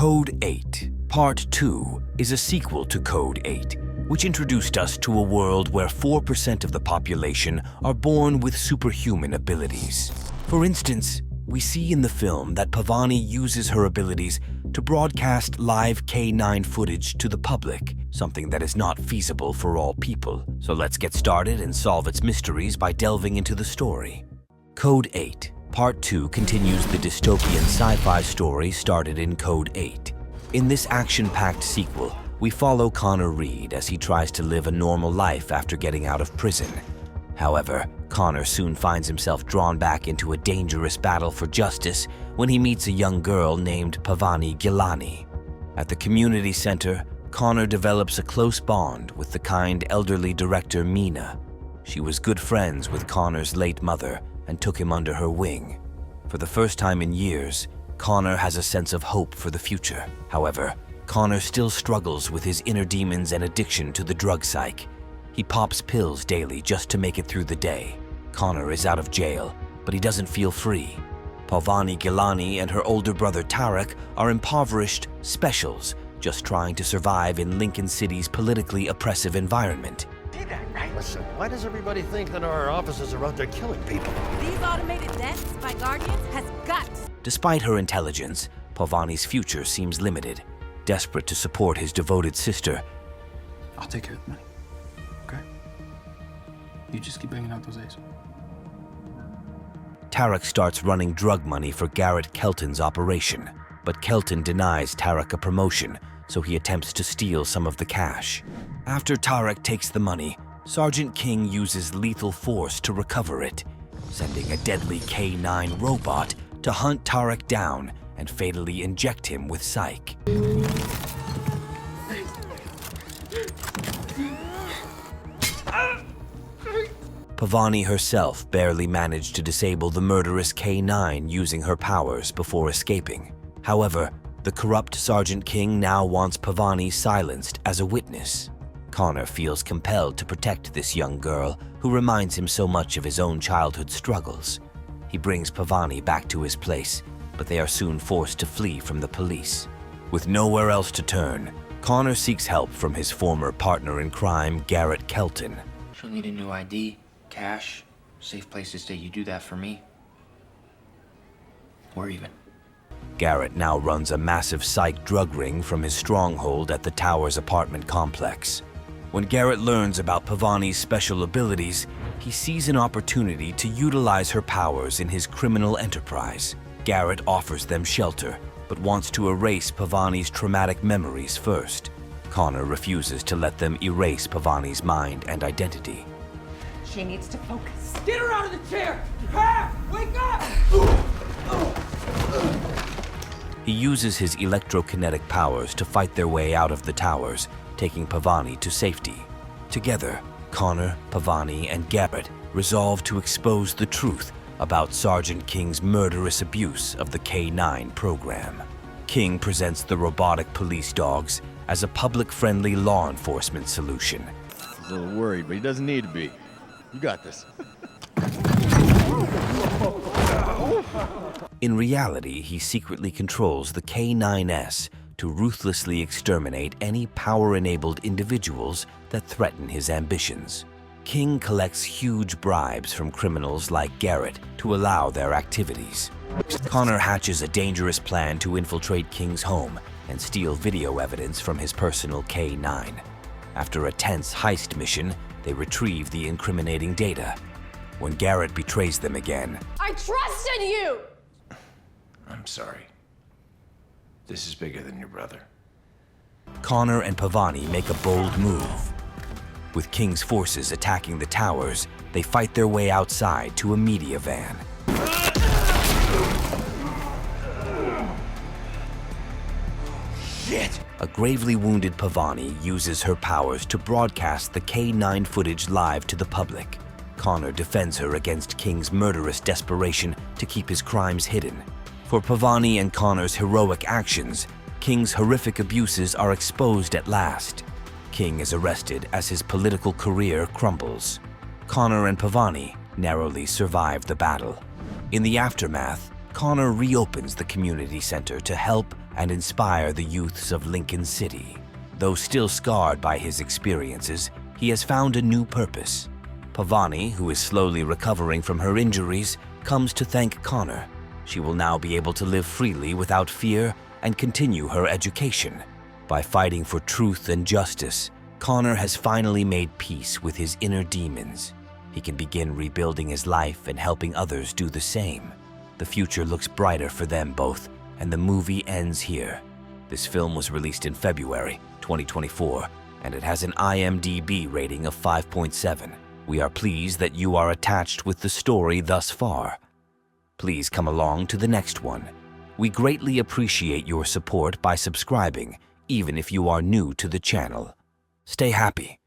Code 8, Part 2 is a sequel to Code 8, which introduced us to a world where 4% of the population are born with superhuman abilities. For instance, we see in the film that Pavani uses her abilities to broadcast live K9 footage to the public, something that is not feasible for all people. So let's get started and solve its mysteries by delving into the story. Code 8, Part 2 continues the dystopian sci-fi story started in Code 8. In this action-packed sequel, we follow Connor Reed as he tries to live a normal life after getting out of prison. However, Connor soon finds himself drawn back into a dangerous battle for justice when he meets a young girl named Pavani Gilani. At the community center, Connor develops a close bond with the kind elderly director Mina. She was good friends with Connor's late mother and took him under her wing. For the first time in years, Connor has a sense of hope for the future. However, Connor still struggles with his inner demons and addiction to the drug Psyche. He pops pills daily just to make it through the day. Connor is out of jail, but he doesn't feel free. Pavani Gilani and her older brother Tarek are impoverished specials, just trying to survive in Lincoln City's politically oppressive environment. See that, right? Listen, why does everybody think that our officers are out there killing people? These automated desks by Guardians has guts. Despite her intelligence, Pavani's future seems limited. Desperate to support his devoted sister, I'll take care of the money, okay? You just keep banging out those A's. Tarek starts running drug money for Garrett Kelton's operation, but Kelton denies Tarek a promotion, so he attempts to steal some of the cash. After Tarek takes the money, Sergeant King uses lethal force to recover it, sending a deadly K9 robot to hunt Tarek down and fatally inject him with Psyche. Pavani herself barely managed to disable the murderous K9 using her powers before escaping. However, the corrupt Sergeant King now wants Pavani silenced as a witness. Connor feels compelled to protect this young girl who reminds him so much of his own childhood struggles. He brings Pavani back to his place, but they are soon forced to flee from the police. With nowhere else to turn, Connor seeks help from his former partner in crime, Garrett Kelton. She'll need a new ID, cash, safe place to stay. You do that for me, we're even. Garrett now runs a massive psych drug ring from his stronghold at the Towers apartment complex. When Garrett learns about Pavani's special abilities, he sees an opportunity to utilize her powers in his criminal enterprise. Garrett offers them shelter, but wants to erase Pavani's traumatic memories first. Connor refuses to let them erase Pavani's mind and identity. She needs to focus. Get her out of the chair! Ha! Wake up! He uses his electrokinetic powers to fight their way out of the towers, taking Pavani to safety. Together, Connor, Pavani, and Garrett resolve to expose the truth about Sergeant King's murderous abuse of the K9 program. King presents the robotic police dogs as a public-friendly law enforcement solution. He's a little worried, but he doesn't need to be. You got this. In reality, he secretly controls the K9S to ruthlessly exterminate any power-enabled individuals that threaten his ambitions. King collects huge bribes from criminals like Garrett to allow their activities. Connor hatches a dangerous plan to infiltrate King's home and steal video evidence from his personal K9. After a tense heist mission, they retrieve the incriminating data. When Garrett betrays them again, I trusted you! I'm sorry. This is bigger than your brother. Connor and Pavani make a bold move. With King's forces attacking the towers, they fight their way outside to a media van. Shit! A gravely wounded Pavani uses her powers to broadcast the K9 footage live to the public. Connor defends her against King's murderous desperation to keep his crimes hidden. For Pavani and Connor's heroic actions, King's horrific abuses are exposed at last. King is arrested as his political career crumbles. Connor and Pavani narrowly survive the battle. In the aftermath, Connor reopens the community center to help and inspire the youths of Lincoln City. Though still scarred by his experiences, he has found a new purpose. Pavani, who is slowly recovering from her injuries, comes to thank Connor. She will now be able to live freely without fear and continue her education. By fighting for truth and justice, Connor has finally made peace with his inner demons. He can begin rebuilding his life and helping others do the same. The future looks brighter for them both, and the movie ends here. This film was released in February 2024, and it has an IMDb rating of 5.7. We are pleased that you are attached with the story thus far. Please come along to the next one. We greatly appreciate your support by subscribing, even if you are new to the channel. Stay happy.